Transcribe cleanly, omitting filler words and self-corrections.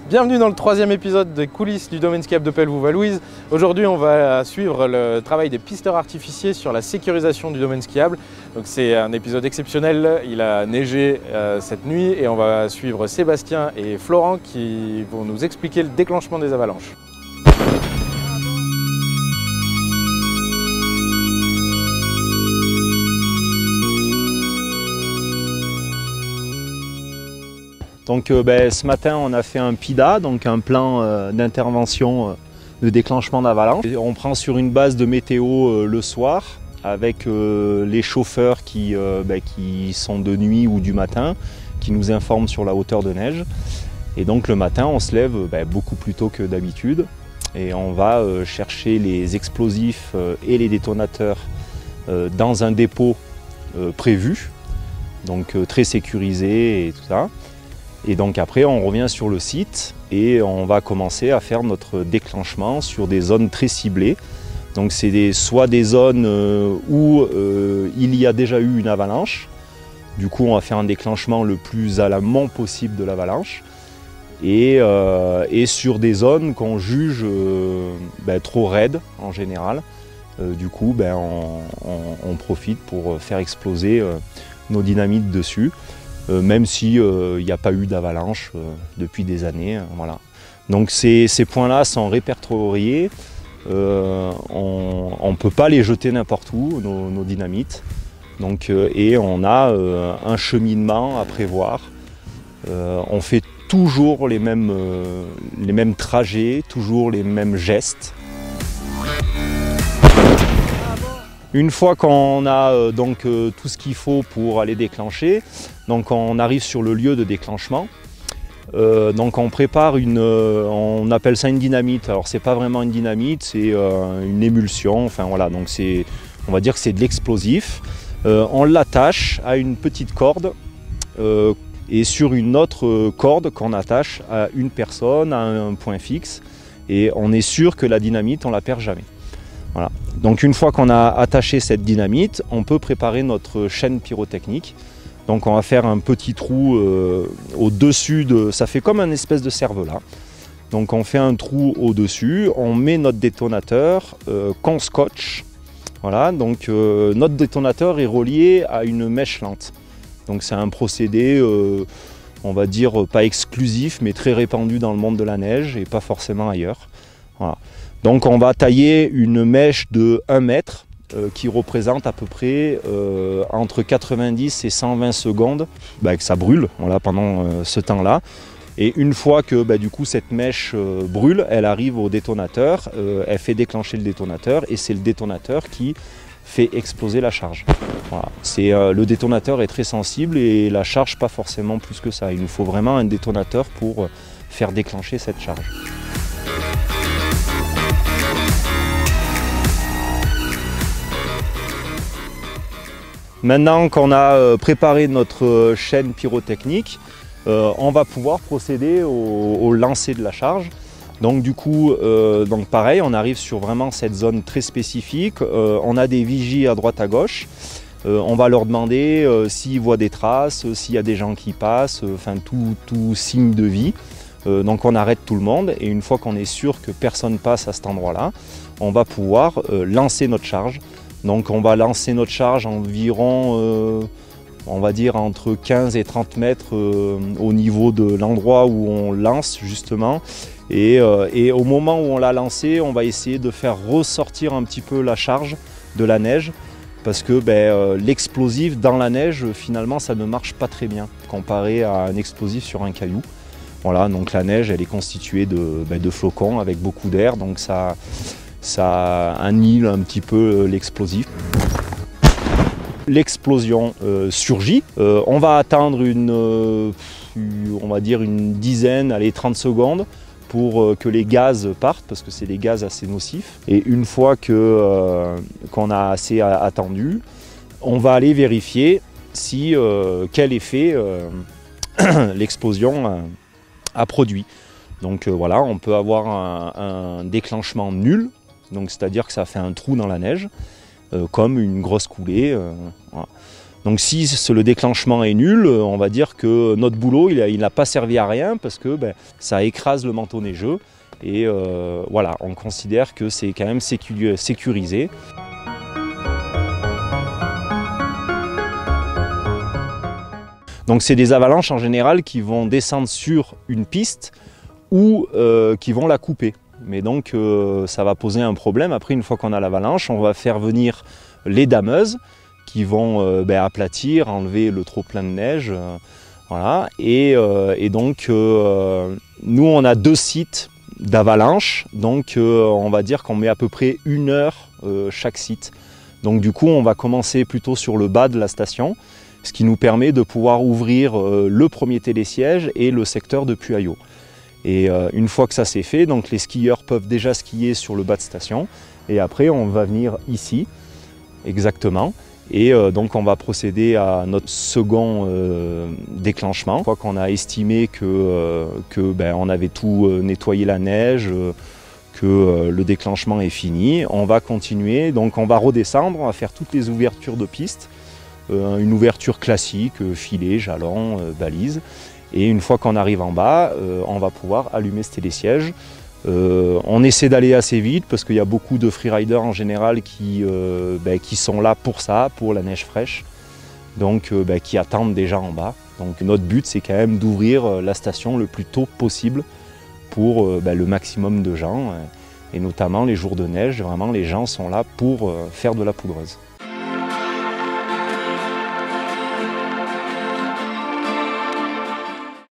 Bienvenue dans le troisième épisode des coulisses du domaine skiable de Pelvoux-Valouise. Aujourd'hui, on va suivre le travail des pisteurs artificiers sur la sécurisation du domaine skiable. C'est un épisode exceptionnel, il a neigé cette nuit et on va suivre Sébastien et Florent qui vont nous expliquer le déclenchement des avalanches. Donc ce matin on a fait un PIDA, donc un plan d'intervention de déclenchement d'avalanche. On prend sur une base de météo le soir avec les chauffeurs qui sont de nuit ou du matin, qui nous informent sur la hauteur de neige. Et donc le matin on se lève beaucoup plus tôt que d'habitude et on va chercher les explosifs et les détonateurs dans un dépôt prévu, donc très sécurisé et tout ça. Et donc après on revient sur le site et on va commencer à faire notre déclenchement sur des zones très ciblées. Donc c'est soit des zones où il y a déjà eu une avalanche. Du coup on va faire un déclenchement le plus à l'amont possible de l'avalanche. Et sur des zones qu'on juge trop raides en général. Du coup on profite pour faire exploser nos dynamites dessus. Même s'il n'y a pas eu d'avalanche depuis des années. Voilà. Donc ces points-là sont répertoriés. On ne peut pas les jeter n'importe où, nos dynamites. Donc, et on a un cheminement à prévoir. On fait toujours les mêmes trajets, toujours les mêmes gestes. Une fois qu'on a tout ce qu'il faut pour aller déclencher, donc on arrive sur le lieu de déclenchement. Donc on prépare on appelle ça une dynamite. Alors c'est pas vraiment une dynamite, c'est une émulsion. Enfin voilà, donc on va dire que c'est de l'explosif. On l'attache à une petite corde et sur une autre corde qu'on attache à une personne, à un point fixe. Et on est sûr que la dynamite, on la perd jamais. Voilà. Donc une fois qu'on a attaché cette dynamite, on peut préparer notre chaîne pyrotechnique. Donc on va faire un petit trou au-dessus ça fait comme un espèce de cervelas. Donc on fait un trou au-dessus, on met notre détonateur qu'on scotche. Voilà, donc notre détonateur est relié à une mèche lente. Donc c'est un procédé, on va dire pas exclusif, mais très répandu dans le monde de la neige et pas forcément ailleurs. Voilà. Donc on va tailler une mèche de 1 mètre qui représente à peu près entre 90 et 120 secondes que ça brûle pendant ce temps-là. Et une fois que du coup cette mèche brûle, elle arrive au détonateur, elle fait déclencher le détonateur et c'est le détonateur qui fait exploser la charge. Voilà. Le détonateur est très sensible et la charge pas forcément plus que ça. Il nous faut vraiment un détonateur pour faire déclencher cette charge. Maintenant qu'on a préparé notre chaîne pyrotechnique, on va pouvoir procéder au lancer de la charge. Donc du coup, pareil, on arrive sur vraiment cette zone très spécifique. On a des vigies à droite à gauche. On va leur demander s'ils voient des traces, s'il y a des gens qui passent, enfin tout signe de vie. Donc on arrête tout le monde et une fois qu'on est sûr que personne passe à cet endroit-là, on va pouvoir lancer notre charge. Donc on va lancer notre charge environ, on va dire entre 15 et 30 mètres au niveau de l'endroit où on lance justement. Et au moment où on l'a lancé, on va essayer de faire ressortir un petit peu la charge de la neige. Parce que l'explosif dans la neige, finalement, ça ne marche pas très bien comparé à un explosif sur un caillou. Voilà, donc la neige, elle est constituée de flocons avec beaucoup d'air, donc ça annihile un petit peu l'explosif. L'explosion surgit. On va attendre on va dire une dizaine, allez 30 secondes pour que les gaz partent, parce que c'est des gaz assez nocifs. Et une fois qu'on a assez attendu, on va aller vérifier quel effet l'explosion a produit. Donc voilà, on peut avoir un déclenchement nul, donc c'est-à-dire que ça fait un trou dans la neige, comme une grosse coulée. Voilà. Donc si le déclenchement est nul, on va dire que notre boulot il n'a pas servi à rien parce que ça écrase le manteau neigeux et voilà, on considère que c'est quand même sécurisé. Donc c'est des avalanches en général qui vont descendre sur une piste ou qui vont la couper. Mais donc ça va poser un problème. Après, une fois qu'on a l'avalanche, on va faire venir les dameuses qui vont aplatir, enlever le trop plein de neige. Voilà. Et donc nous on a 2 sites d'avalanche. Donc on va dire qu'on met à peu près 1 heure chaque site. Donc du coup on va commencer plutôt sur le bas de la station, ce qui nous permet de pouvoir ouvrir le premier télésiège et le secteur de Puaillaux. Et une fois que ça c'est fait, donc les skieurs peuvent déjà skier sur le bas de station. Et après on va venir ici, exactement. Et donc on va procéder à notre second déclenchement. Une fois qu'on a estimé on avait tout nettoyé la neige, que le déclenchement est fini, on va continuer. Donc on va redescendre, on va faire toutes les ouvertures de piste. Une ouverture classique, filet, jalon, balise. Et une fois qu'on arrive en bas, on va pouvoir allumer ce télésiège. On essaie d'aller assez vite parce qu'il y a beaucoup de freeriders en général qui sont là pour ça, pour la neige fraîche, donc qui attendent déjà en bas. Donc notre but c'est quand même d'ouvrir la station le plus tôt possible pour le maximum de gens, et notamment les jours de neige, vraiment les gens sont là pour faire de la poudreuse.